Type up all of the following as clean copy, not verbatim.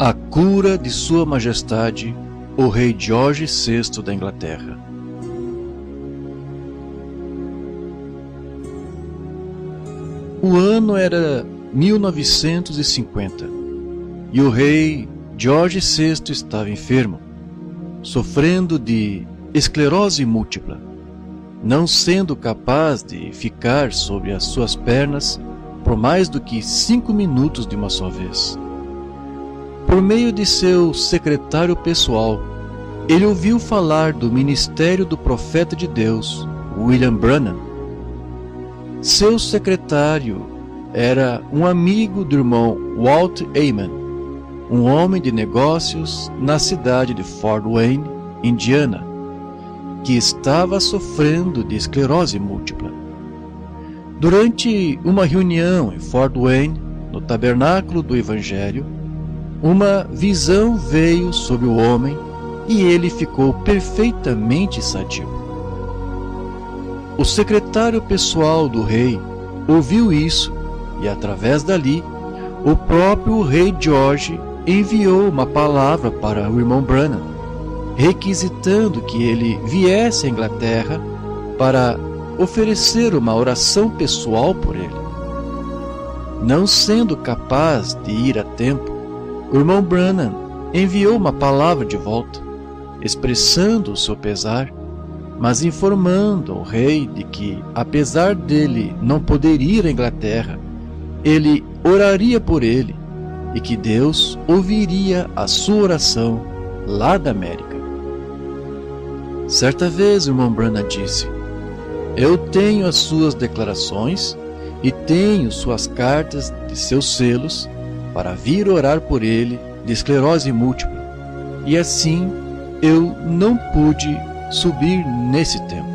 A cura de Sua Majestade, o Rei George VI da Inglaterra. O ano era 1950 e o rei George VI estava enfermo, sofrendo de esclerose múltipla, não sendo capaz de ficar sobre as suas pernas por mais do que 5 minutos de uma só vez. Por meio de seu secretário pessoal, ele ouviu falar do ministério do profeta de Deus, William Branham. Seu secretário era um amigo do irmão Walt Ayman, um homem de negócios na cidade de Fort Wayne, Indiana, que estava sofrendo de esclerose múltipla. Durante uma reunião em Fort Wayne, no Tabernáculo do Evangelho, uma visão veio sobre o homem e ele ficou perfeitamente sadio. O secretário pessoal do rei ouviu isso e, através dali, o próprio rei George enviou uma palavra para o irmão Branham, requisitando que ele viesse à Inglaterra para oferecer uma oração pessoal por ele. Não sendo capaz de ir a tempo, o irmão Branham enviou uma palavra de volta, expressando o seu pesar, mas informando ao rei de que, apesar dele não poder ir à Inglaterra, ele oraria por ele e que Deus ouviria a sua oração lá da América. Certa vez o irmão Branham disse: "Eu tenho as suas declarações e tenho suas cartas de seus selos para vir orar por ele de esclerose múltipla, e assim eu não pude subir nesse tempo."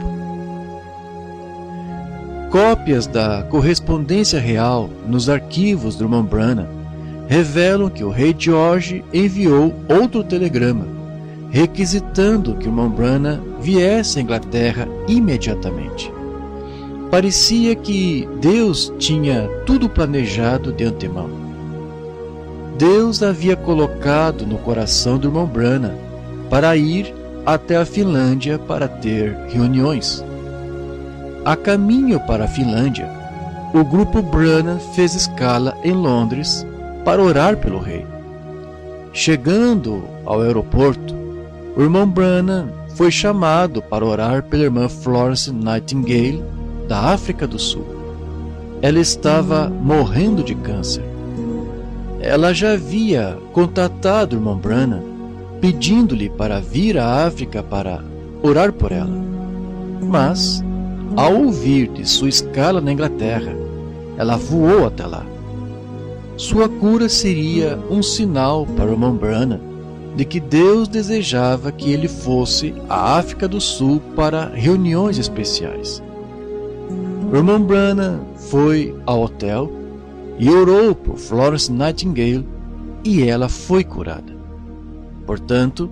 Cópias da correspondência real nos arquivos do irmão Branham revelam que o rei George enviou outro telegrama, requisitando que o irmão Branham viesse à Inglaterra imediatamente. Parecia que Deus tinha tudo planejado de antemão. Deus havia colocado no coração do irmão Branham para ir até a Finlândia para ter reuniões. A caminho para a Finlândia, o grupo Branham fez escala em Londres para orar pelo rei. Chegando ao aeroporto, o irmão Branham foi chamado para orar pela irmã Florence Nightingale, da África do Sul. Ela estava morrendo de câncer. Ela já havia contatado o irmão Branham, pedindo-lhe para vir à África para orar por ela. Mas, ao ouvir de sua escala na Inglaterra, ela voou até lá. Sua cura seria um sinal para o irmão Branham de que Deus desejava que ele fosse à África do Sul para reuniões especiais. O irmão Branham foi ao hotel e orou por Florence Nightingale e ela foi curada. Portanto,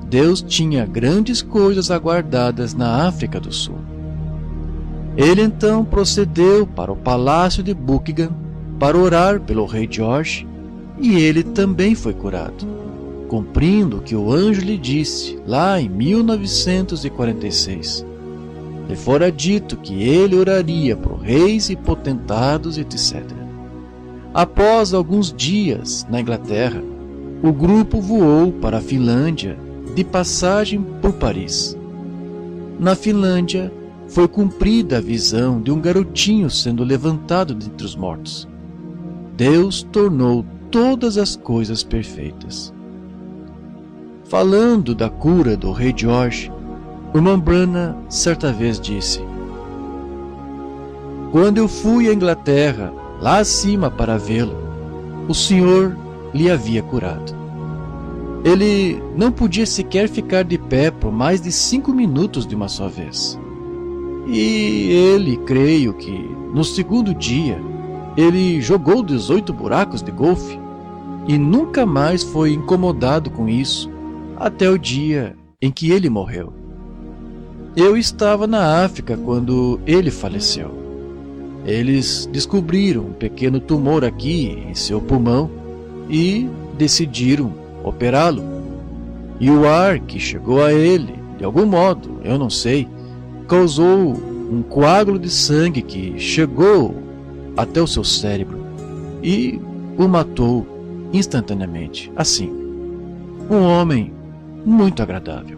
Deus tinha grandes coisas aguardadas na África do Sul. Ele então procedeu para o palácio de Buckingham para orar pelo rei George e ele também foi curado, cumprindo o que o anjo lhe disse lá em 1946. Lhe fora dito que ele oraria por reis e potentados, etc. Após alguns dias na Inglaterra, o grupo voou para a Finlândia de passagem por Paris. Na Finlândia, foi cumprida a visão de um garotinho sendo levantado dentre os mortos. Deus tornou todas as coisas perfeitas. Falando da cura do rei George, o irmão Branham certa vez disse: "Quando eu fui à Inglaterra, lá acima para vê-lo, o Senhor lhe havia curado. Ele não podia sequer ficar de pé por mais de 5 minutos de uma só vez. E ele, creio que, no segundo dia, ele jogou 18 buracos de golfe e nunca mais foi incomodado com isso até o dia em que ele morreu. Eu estava na África quando ele faleceu. Eles descobriram um pequeno tumor aqui em seu pulmão e decidiram operá-lo. E o ar que chegou a ele, de algum modo, eu não sei, causou um coágulo de sangue que chegou até o seu cérebro e o matou instantaneamente. Assim, um homem muito agradável.